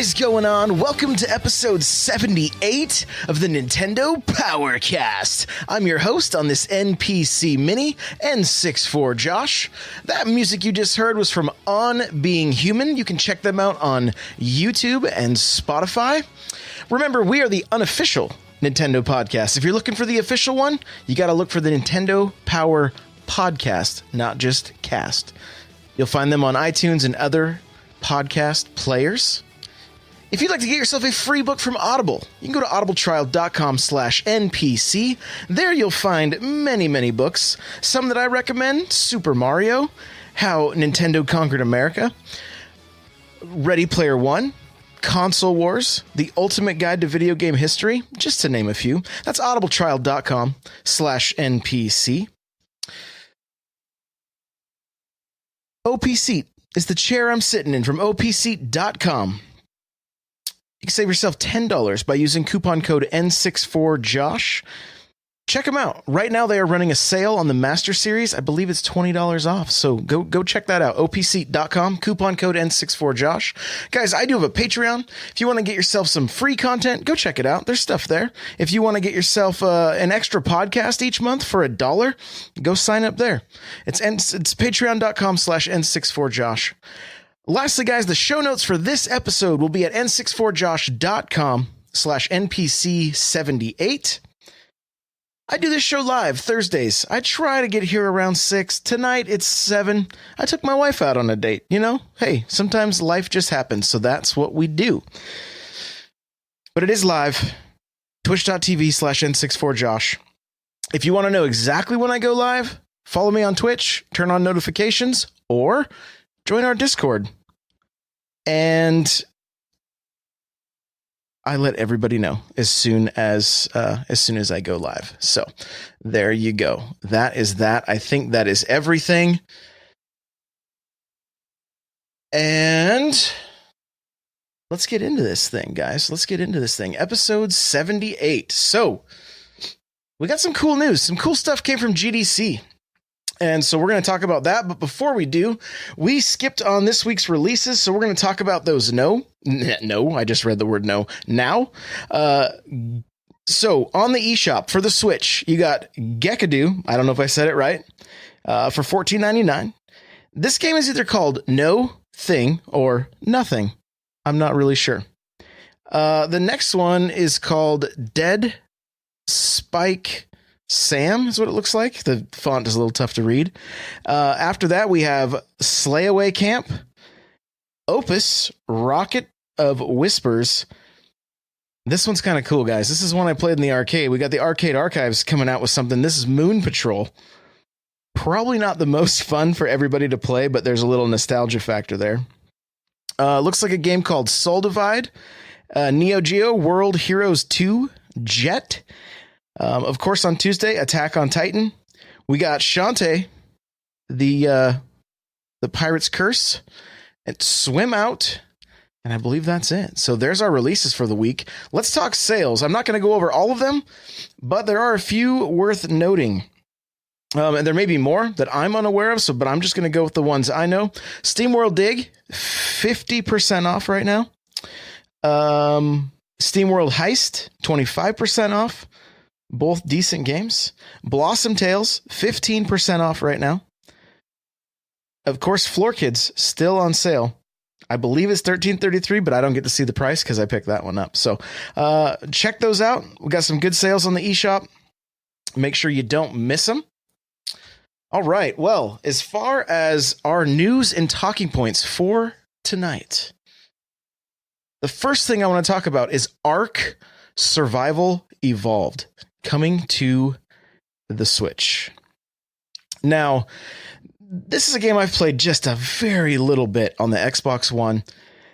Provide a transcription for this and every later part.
is going on? Welcome to episode 78 of the Nintendo Powercast. I'm your host on this NPC Mini, N64 Josh. That music you just heard was from On Being Human. You can check them out on YouTube and Spotify. Remember, we are the unofficial Nintendo podcast. If you're looking for the official one, you got to look for the Nintendo Power Podcast, not just cast. You'll find them on iTunes and other podcast players. If you'd like to get yourself a free book from Audible, you can go to audibletrial.com/NPC. There you'll find many books. Some that I recommend: Super Mario, How Nintendo Conquered America, Ready Player One, Console Wars, The Ultimate Guide to Video Game History, just to name a few. That's audibletrial.com/NPC. OP Seat is the chair I'm sitting in from opseat.com. You can save yourself $10 by using coupon code N64Josh. Check them out. Right now, they are running a sale on the Master Series. I believe it's $20 off. So go check that out. opseat.com, coupon code N64Josh. Guys, I do have a Patreon. If you want to get yourself some free content, go check it out. There's stuff there. If you want to get yourself an extra podcast each month for $1, go sign up there. It's patreon.com/N64Josh. Lastly, guys, the show notes for this episode will be at n64josh.com/NPC78. I do this show live Thursdays. I try to get here around 6. Tonight, it's 7. I took my wife out on a date. You know, hey, sometimes life just happens, so that's what we do. But it is live. Twitch.tv/N64Josh. If you want to know exactly when I go live, follow me on Twitch, turn on notifications, or join our Discord. And I let everybody know as soon as I go live. So there you go. That is that. I think that is everything. And let's get into this thing, guys. Let's get into this thing. Episode 78. So we got some cool news. Some cool stuff came from GDC. And so we're going to talk about that. But before we do, we skipped on this week's releases. So we're going to talk about those. No, I just read the word no now. So on the eShop for the Switch, you got Gekadu. I don't know if I said it right. For $14.99. This game is either called No Thing or Nothing. I'm not really sure. The next one is called Dead Spike Sam is what it looks like. The font is a little tough to read. After that, we have Slayaway Camp, Opus, Rocket of Whispers. This one's kind of cool, guys. This is one I played in the arcade. We got the Arcade Archives coming out with something. This is Moon Patrol. Probably not the most fun for everybody to play, but there's a little nostalgia factor there. Looks like a game called Soul Divide, Neo Geo World Heroes 2, Jet. Of course, on Tuesday, Attack on Titan. We got Shantae, the Pirate's Curse, and Swim Out, and I believe that's it. So there's our releases for the week. Let's talk sales. I'm not going to go over all of them, but there are a few worth noting. And there may be more that I'm unaware of, but I'm just going to go with the ones I know. SteamWorld Dig, 50% off right now. SteamWorld Heist, 25% off. Both decent games. Blossom Tales, 15% off right now. Of course, Floor Kids, still on sale. I believe it's $13.33, but I don't get to see the price because I picked that one up. So check those out. We got some good sales on the eShop. Make sure you don't miss them. All right. Well, as far as our news and talking points for tonight, the first thing I want to talk about is Ark Survival Evolved, coming to the Switch. Now, this is a game I've played just a very little bit on the Xbox One.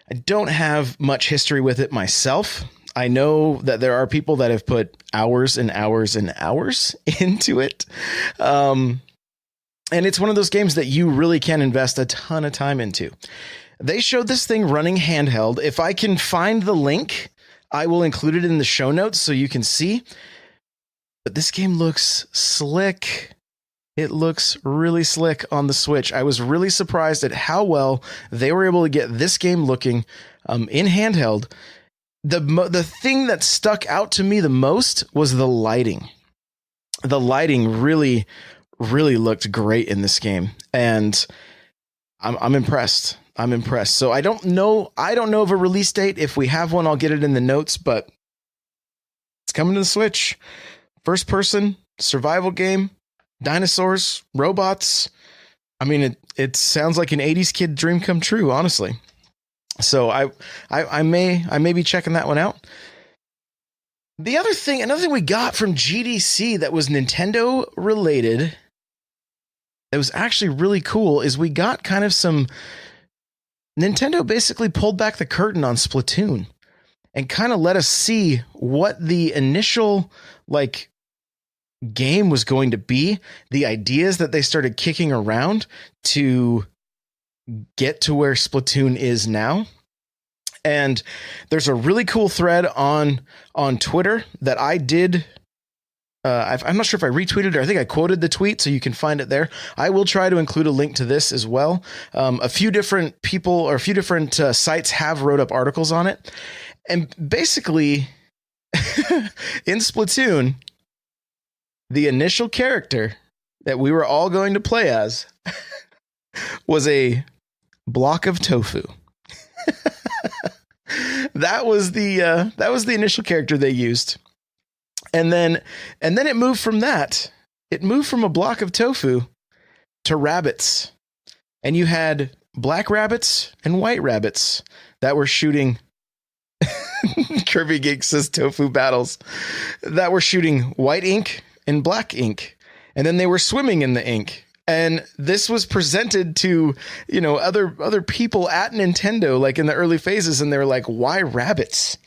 I don't have much history with it myself. I know that there are people that have put hours and hours and hours into it. And it's one of those games that you really can invest a ton of time into. They showed this thing running handheld. If I can find the link, I will include it in the show notes so you can see. But this game looks slick. It looks really slick on the Switch. I was really surprised at how well they were able to get this game looking in handheld. The thing that stuck out to me the most was the lighting. The lighting really, really looked great in this game, and I'm impressed. I'm impressed. So I don't know of a release date. If we have one, I'll get it in the notes, but it's coming to the Switch. First person survival game, dinosaurs, robots. I mean, it sounds like an 80s kid dream come true, honestly. So I may be checking that one out. Another thing we got from GDC that was Nintendo related, that was actually really cool, is we got kind of some. Nintendo basically pulled back the curtain on Splatoon and kind of let us see what the initial game was going to be, the ideas that they started kicking around to get to where Splatoon is now. And there's a really cool thread on Twitter that I did. I'm not sure if I retweeted or I think I quoted the tweet, so you can find it there. I will try to include a link to this as well. A few different people or a few different sites have wrote up articles on it. And basically, in Splatoon, the initial character that we were all going to play as was a block of tofu. That was the initial character they used. And then it moved from that. It moved from a block of tofu to rabbits. And you had black rabbits and white rabbits that were shooting Kirby Geek says tofu battles that were shooting white ink and black ink. And then they were swimming in the ink. And this was presented to, other people at Nintendo, like in the early phases. And they were like, why rabbits?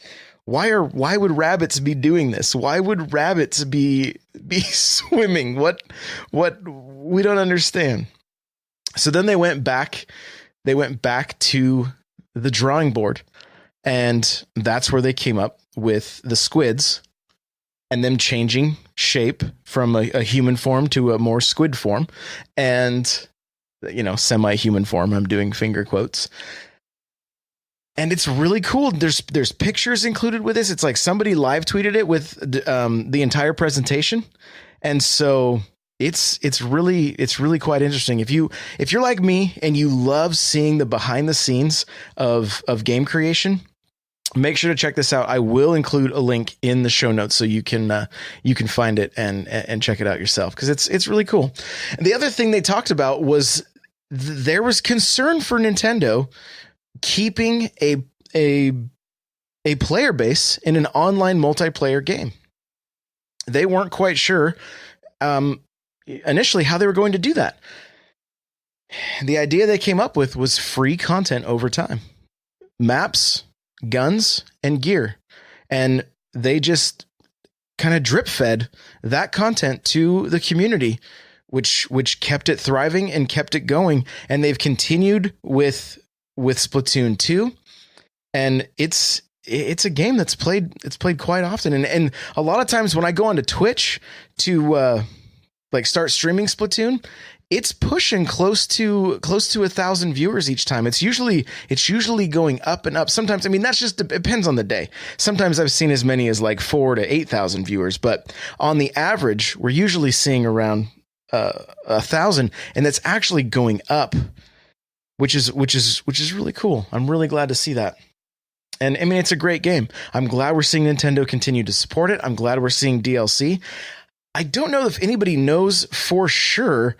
Why would rabbits be doing this? Why would rabbits be swimming? What we don't understand. So then they went back to the drawing board, and that's where they came up with the squids and them changing shape from a human form to a more squid form, and semi-human form. I'm doing finger quotes. And it's really cool. There's pictures included with this. It's like somebody live tweeted it with the entire presentation. And so it's really quite interesting. If you're like me and you love seeing the behind the scenes of game creation, make sure to check this out. I will include a link in the show notes so you can find it and check it out yourself, because it's really cool. And the other thing they talked about was there was concern for Nintendo keeping a player base in an online multiplayer game. They weren't quite sure initially how they were going to do that. The idea they came up with was free content over time. Maps, guns, and gear. And they just kind of drip fed that content to the community, which kept it thriving and kept it going. And they've continued with Splatoon 2, and it's a game that's played quite often, and a lot of times when I go onto Twitch to start streaming Splatoon, it's pushing close to 1,000 viewers each time. It's usually going up and up. Sometimes, I mean, that's just, it depends on the day. Sometimes I've seen as many as 4,000 to 8,000 viewers, but on the average, we're usually seeing around 1,000, and that's actually going up, which is really cool. I'm really glad to see that. And I mean, it's a great game. I'm glad we're seeing Nintendo continue to support it. I'm glad we're seeing DLC. I don't know if anybody knows for sure.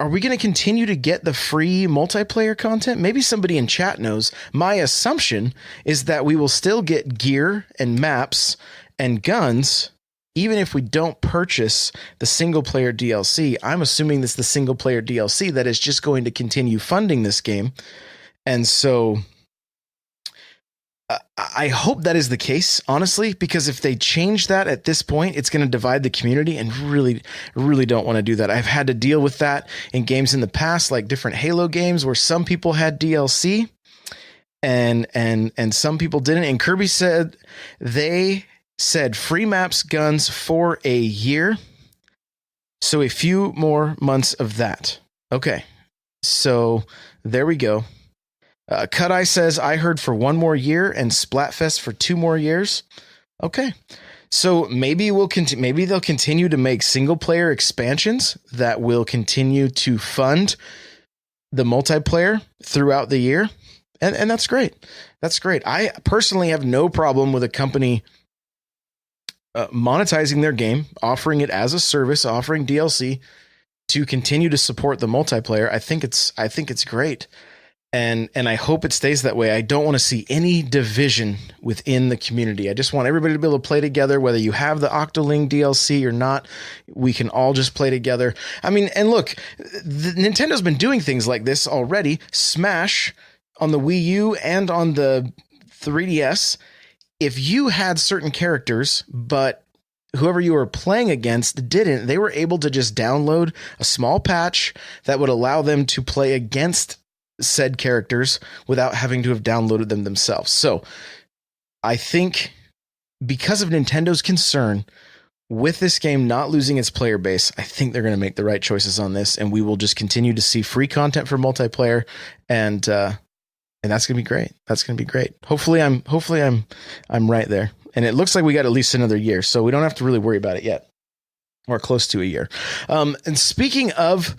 Are we going to continue to get the free multiplayer content? Maybe somebody in chat knows. My assumption is that we will still get gear and maps and guns, even if we don't purchase the single player DLC. I'm assuming this is the single player DLC that is just going to continue funding this game. And so I hope that is the case, honestly, because if they change that at this point, it's going to divide the community, and really, really don't want to do that. I've had to deal with that in games in the past, like different Halo games where some people had DLC and some people didn't. And Kirby said they said free maps, guns for a year. So a few more months of that. Okay. So there we go. Cut Eye says, I heard for 1 more year and Splatfest for 2 more years. Okay. So maybe maybe they'll continue to make single player expansions that will continue to fund the multiplayer throughout the year. And that's great. That's great. I personally have no problem with a company monetizing their game, offering it as a service, offering DLC to continue to support the multiplayer. I think it's great. And I hope it stays that way. I don't want to see any division within the community. I just want everybody to be able to play together, whether you have the Octoling DLC or not. We can all just play together. I mean, and look, Nintendo's been doing things like this already. Smash on the Wii U and on the 3DS. If you had certain characters, but whoever you were playing against didn't, they were able to just download a small patch that would allow them to play against said characters without having to have downloaded them themselves. So I think because of Nintendo's concern with this game not losing its player base, I think they're going to make the right choices on this, and we will just continue to see free content for multiplayer, and that's going to be great. That's going to be great. Hopefully I'm right there. And it looks like we got at least another year, so we don't have to really worry about it yet. Or close to a year. And speaking of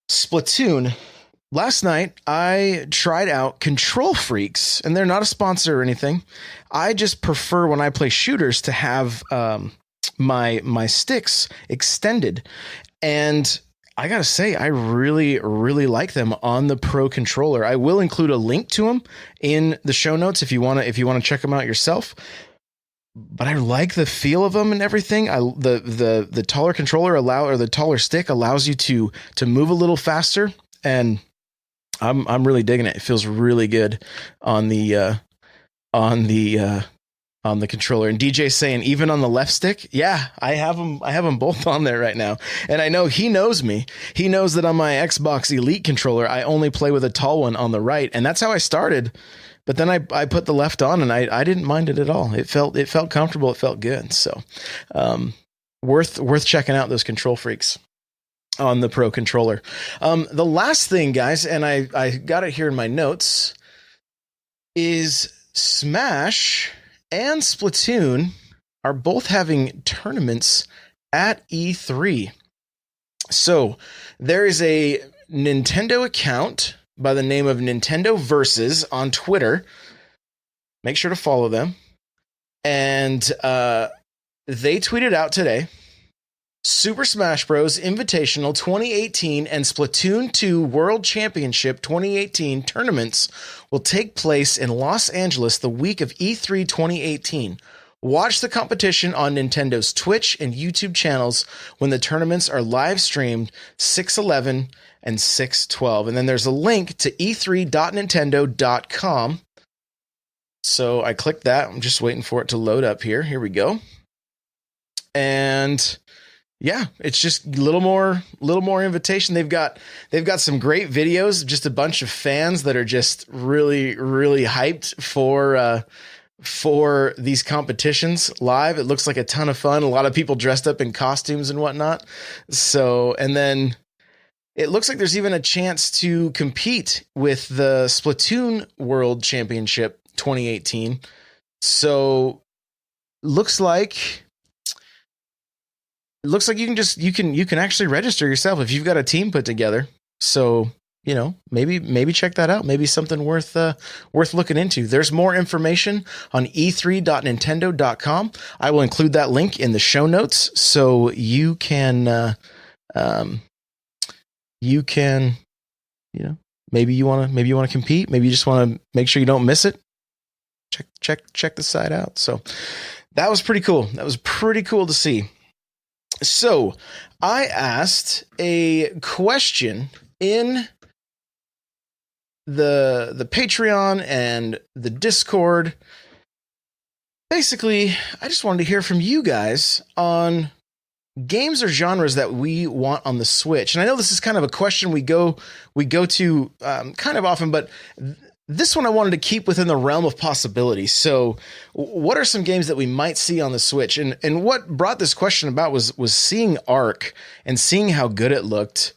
Splatoon, last night, I tried out Control Freaks, and they're not a sponsor or anything. I just prefer when I play shooters to have my sticks extended. And I gotta say, I really, really like them on the Pro Controller. I will include a link to them in the show notes if you wanna check them out yourself. But I like the feel of them and everything. The taller controller the taller stick allows you to move a little faster, and I'm really digging it. It feels really good on the controller. And DJ's saying even on the left stick, yeah, I have them both on there right now. And I know he knows me. He knows that on my Xbox Elite controller, I only play with a tall one on the right, and that's how I started. But then I put the left on, and I didn't mind it at all. It felt comfortable. It felt good. So worth checking out those Control Freaks on the Pro Controller. The last thing, guys, and I got it here in my notes, is Smash and Splatoon are both having tournaments at E3. So there is a Nintendo account by the name of Nintendo Versus on Twitter. Make sure to follow them. And they tweeted out today, Super Smash Bros. Invitational 2018 and Splatoon 2 World Championship 2018 tournaments will take place in Los Angeles the week of E3 2018. Watch the competition on Nintendo's Twitch and YouTube channels when the tournaments are live streamed 6/11 and 6/12. And then there's a link to e3.nintendo.com. So I clicked that. I'm just waiting for it to load up here. Here we go. And yeah, it's just a little more invitation. They've got some great videos, just a bunch of fans that are just really, really hyped for these competitions live. It looks like a ton of fun. A lot of people dressed up in costumes and whatnot. So, and then it looks like there's even a chance to compete with the Splatoon World Championship 2018. So looks like you can actually register yourself if you've got a team put together. So, you know, maybe check that out. Maybe something worth looking into. There's more information on e3.nintendo.com. I will include that link in the show notes so you can, maybe you want to compete. Maybe you just want to make sure you don't miss it. Check the site out. So that was pretty cool. That was pretty cool to see. So I asked a question in the Patreon and the Discord. Basically, I just wanted to hear from you guys on games or genres that we want on the Switch. And I know this is kind of a question we go to kind of often, but this one I wanted to keep within the realm of possibility. So what are some games that we might see on the Switch? And what brought this question about was seeing Ark and seeing how good it looked.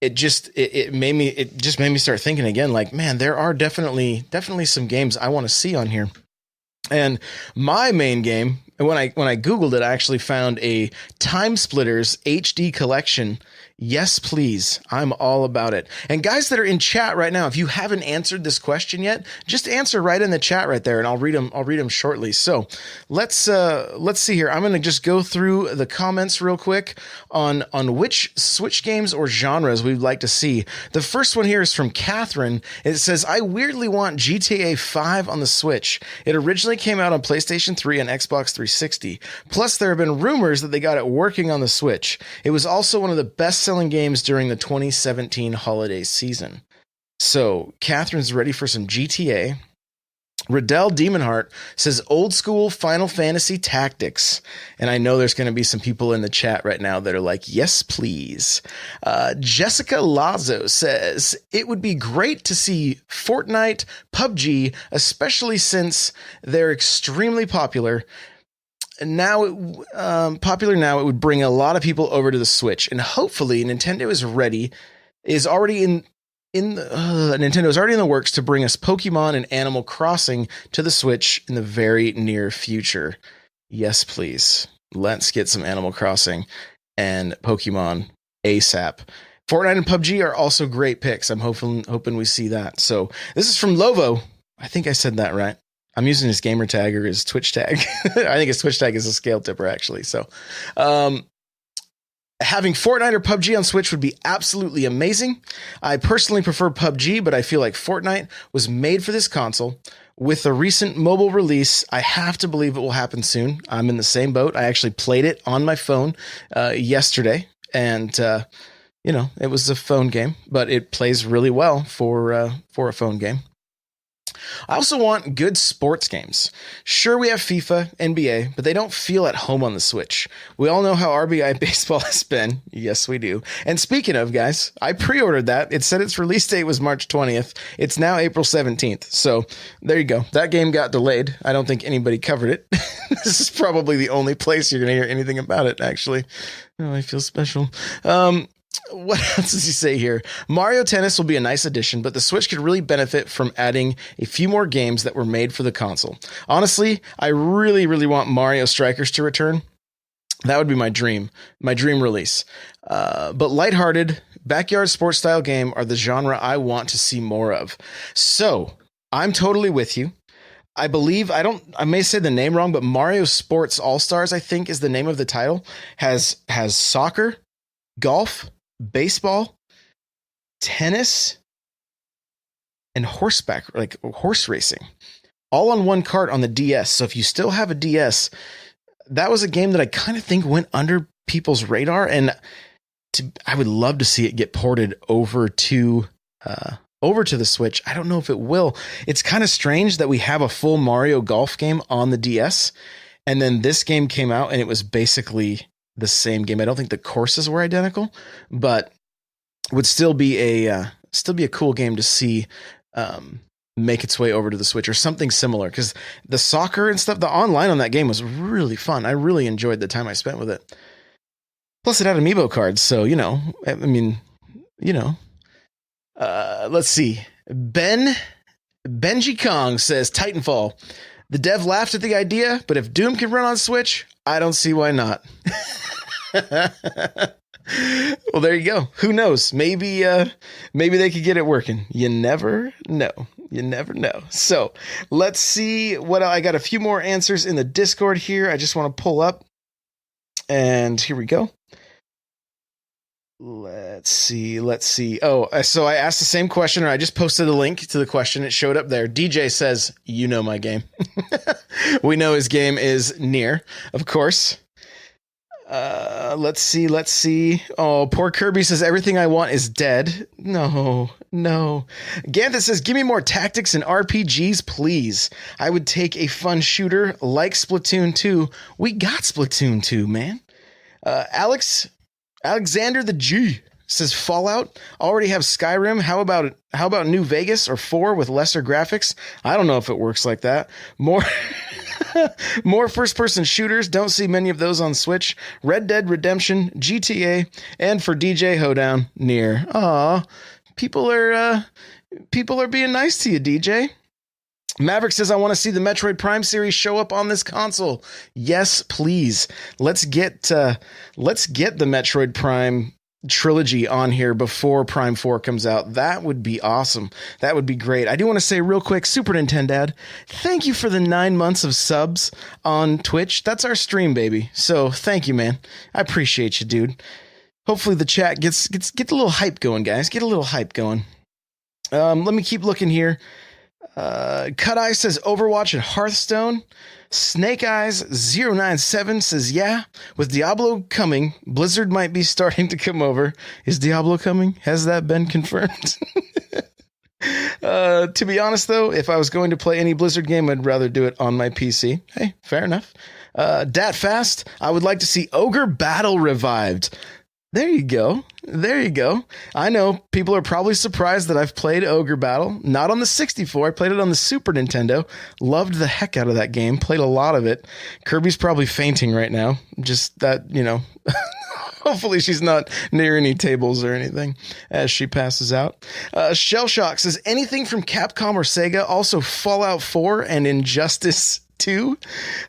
It just made me start thinking again, like, man, there are definitely some games I want to see on here. And my main game, when I Googled it, I actually found a Time Splitters HD collection. Yes, please. I'm all about it. And guys that are in chat right now, if you haven't answered this question yet, just answer right in the chat right there, and I'll read them shortly. So let's see here. I'm going to just go through the comments real quick on which Switch games or genres we'd like to see. The first one here is from Catherine. It says, I weirdly want GTA 5 on the Switch. It originally came out on PlayStation 3 and Xbox 360. Plus, there have been rumors that they got it working on the Switch. It was also one of the best-selling games during the 2017 holiday season. So, Catherine's ready for some GTA. Riddell Demonheart says old school Final Fantasy Tactics. And I know there's going to be some people in the chat right now that are like, yes, please. Jessica Lazo says it would be great to see Fortnite, PUBG, especially since they're extremely popular. Now, it would bring a lot of people over to the Switch, and hopefully Nintendo is already in the works to bring us Pokemon and Animal Crossing to the Switch in the very near future. Yes, please. Let's get some Animal Crossing and Pokemon ASAP. Fortnite and PUBG are also great picks. I'm hoping we see that. So this is from Lovo. I think I said that right. I'm using his gamer tag or his Twitch tag. I think his Twitch tag is a scale tipper, actually. So, having Fortnite or PUBG on Switch would be absolutely amazing. I personally prefer PUBG, but I feel like Fortnite was made for this console. With the recent mobile release, I have to believe it will happen soon. I'm in the same boat. I actually played it on my phone yesterday, and it was a phone game, but it plays really well for a phone game. I also want good sports games. Sure, we have FIFA, NBA, but they don't feel at home on the Switch. We all know how RBI baseball has been. Yes, we do. And speaking of, guys, I pre-ordered that. It said its release date was March 20th. It's now April 17th. So there you go. That game got delayed. I don't think anybody covered it. This is probably the only place you're going to hear anything about it, actually. Oh, I feel special. What else does he say here? Mario Tennis will be a nice addition, but the Switch could really benefit from adding a few more games that were made for the console. Honestly, I really, really want Mario Strikers to return. That would be my dream release. But lighthearted, backyard sports style game are the genre I want to see more of. So I'm totally with you. I believe, I may say the name wrong, but Mario Sports All-Stars, I think is the name of the title, has soccer, golf, baseball, tennis, and horseback, like horse racing, all on one cart on the DS. So if you still have a DS, that was a game that I kind of think went under people's radar, and I would love to see it get ported over to the Switch. I don't know if it will. It's kind of strange that we have a full Mario Golf game on the DS, and then this game came out and it was basically the same game. I don't think the courses were identical, but would still be a cool game to see make its way over to the Switch or something similar, because the soccer and stuff, the online on that game was really fun. I really enjoyed the time I spent with it. Plus it had amiibo cards, so let's see. Benji Kong says Titanfall. The dev laughed at the idea, but if Doom can run on Switch, I don't see why not. Well, there you go. Who knows? Maybe they could get it working. You never know. So let's see what I got. A few more answers in the Discord here. I just want to pull up, and here we go. Let's see. Oh, so I asked the same question, or I just posted a link to the question. It showed up there. DJ says, you know my game. We know his game is Nier, of course. Let's see. Oh, poor Kirby says, everything I want is dead. No. Gantha says, give me more tactics and RPGs, please. I would take a fun shooter like Splatoon 2. We got Splatoon 2, man. Alexander the G says Fallout. Already have Skyrim. How about New Vegas or 4 with lesser graphics? I don't know if it works like that. More more first-person shooters. Don't see many of those on Switch. Red Dead Redemption, GTA, and for DJ Hoedown, Nier. Aw, people are being nice to you, DJ. Maverick says, I want to see the Metroid Prime series show up on this console. Yes, please. Let's get the Metroid Prime trilogy on here before Prime 4 comes out. That would be awesome. That would be great. I do want to say real quick, Super Nintendad, thank you for the 9 months of subs on Twitch. That's our stream, baby. So thank you, man. I appreciate you, dude. Hopefully the chat get a little hype going, guys. Get a little hype going. Let me keep looking here. Cut Eye says Overwatch and Hearthstone. Snake Eyes 097 says, yeah, with Diablo coming, Blizzard might be starting to come over. Is Diablo coming? Has that been confirmed? To be honest, though, if I was going to play any Blizzard game, I'd rather do it on my PC. Hey, fair enough. Dat Fast, I would like to see Ogre Battle revived. There you go. There you go. I know people are probably surprised that I've played Ogre Battle. Not on the 64. I played it on the Super Nintendo. Loved the heck out of that game. Played a lot of it. Kirby's probably fainting right now. Just that, hopefully she's not near any tables or anything as she passes out. Shell Shock says, anything from Capcom or Sega? Also Fallout 4 and Injustice 2.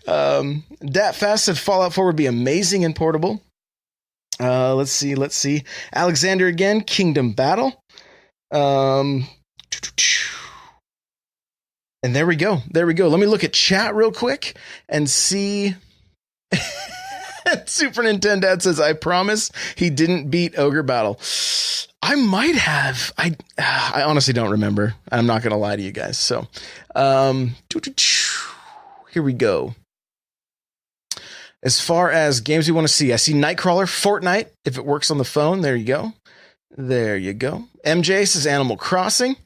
Dat Fast said Fallout 4 would be amazing and portable. Let's see. Alexander again, Kingdom Battle. And there we go. Let me look at chat real quick and see. Super Nintendo says, I promise he didn't beat Ogre Battle. I might have. I honestly don't remember. I'm not going to lie to you guys. So, here we go. As far as games we want to see, I see Nightcrawler, Fortnite, if it works on the phone. There you go. MJ says Animal Crossing.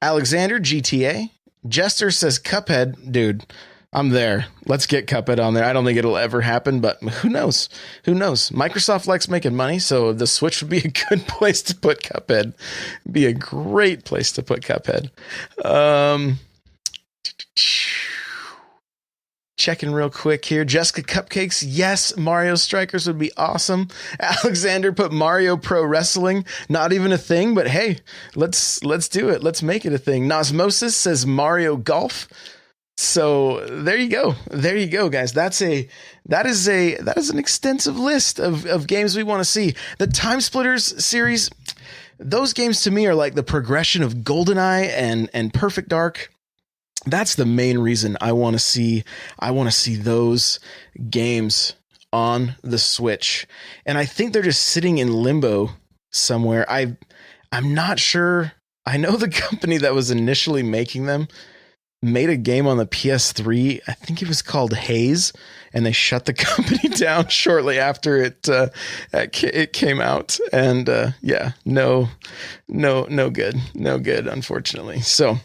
Alexander, GTA. Jester says Cuphead. Dude, I'm there. Let's get Cuphead on there. I don't think it'll ever happen, but who knows? Microsoft likes making money, so the Switch would be a good place to put Cuphead. Be a great place to put Cuphead. Checking real quick here. Jessica Cupcakes. Yes, Mario Strikers would be awesome. Alexander put Mario Pro Wrestling. Not even a thing, but hey, let's do it. Let's make it a thing. Nosmosis says Mario Golf. So there you go, guys. That is an extensive list of games we want to see. The Time Splitters series, those games to me are like the progression of GoldenEye and Perfect Dark. That's the main reason I want to see those games on the Switch. And I think they're just sitting in limbo somewhere. I'm not sure. I know the company that was initially making them made a game on the PS3. I think it was called Haze, and they shut the company down shortly after it came out. And no good, unfortunately. So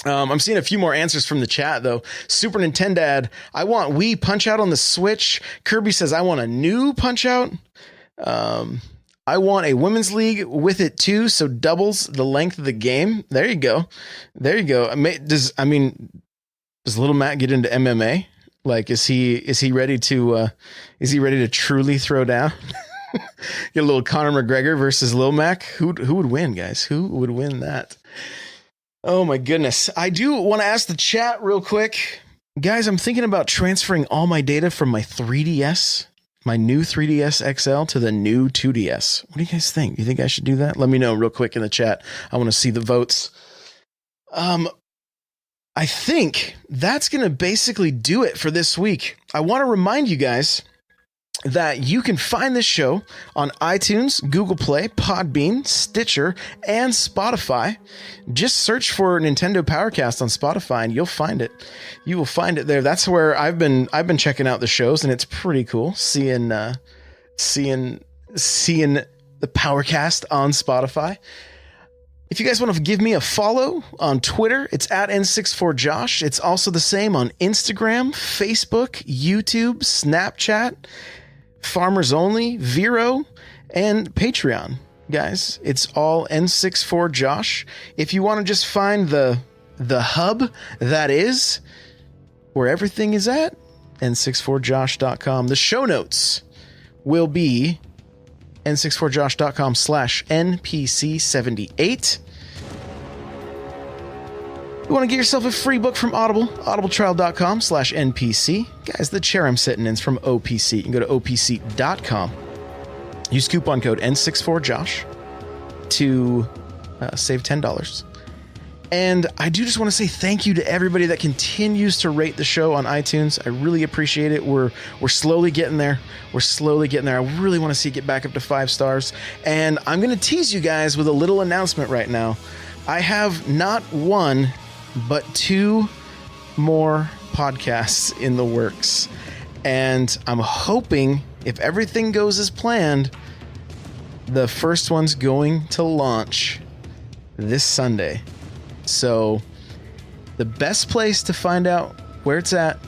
I'm seeing a few more answers from the chat, though. Super Nintendad, I want Wii Punch-Out on the Switch. Kirby says, I want a new Punch-Out. I want a Women's League with it, too, so doubles the length of the game. There you go. Does Little Matt get into MMA? Like, is he ready to truly throw down? Get a little Conor McGregor versus Lil Mac. Who would win, guys? Who would win that? Oh my goodness. I do want to ask the chat real quick. Guys, I'm thinking about transferring all my data from my 3DS, my new 3DS XL, to the new 2DS. What do you guys think? You think I should do that? Let me know real quick in the chat. I want to see the votes. I think that's going to basically do it for this week. I want to remind you guys that you can find this show on iTunes, Google Play, Podbean, Stitcher, and Spotify. Just search for Nintendo Powercast on Spotify and you'll find it. You will find it there. That's where I've been checking out the shows, and it's pretty cool seeing the Powercast on Spotify. If you guys want to give me a follow on Twitter, it's at N64Josh. It's also the same on Instagram, Facebook, YouTube, Snapchat, Farmers Only, Vero, and Patreon. guys. It's all N64Josh. If you want to just find the hub that is where everything is at, n64josh.com. The show notes will be n64josh.com/npc78. You want to get yourself a free book from Audible, audibletrial.com/npc. Guys, the chair I'm sitting in is from OPC. You can go to opc.com. Use coupon code N64Josh to save $10. And I do just want to say thank you to everybody that continues to rate the show on iTunes. I really appreciate it. We're slowly getting there. We're slowly getting there. I really want to see it get back up to 5 stars. And I'm going to tease you guys with a little announcement right now. I have not one, but 2 more podcasts in the works. And I'm hoping, if everything goes as planned, the first one's going to launch this Sunday. So the best place to find out where it's at,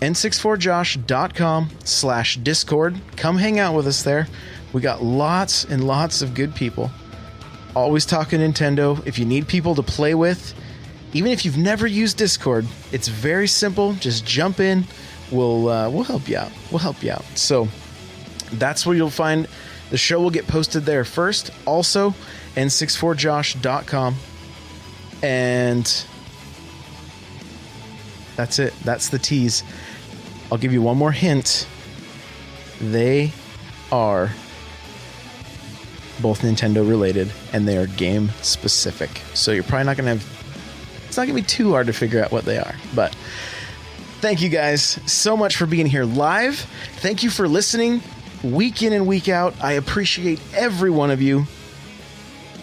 n64josh.com/discord. Come hang out with us there. We got lots and lots of good people. Always talking Nintendo. If you need people to play with, even if you've never used Discord, it's very simple. Just jump in. We'll help you out. We'll help you out. So that's where you'll find the show. Will get posted there first. Also, n64josh.com. And that's it. That's the tease. I'll give you one more hint. They are both Nintendo related, and they are game specific. So you're probably not going to have... It's not going to be too hard to figure out what they are. But thank you guys so much for being here live. Thank you for listening week in and week out. I appreciate every one of you.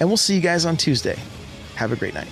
And we'll see you guys on Tuesday. Have a great night.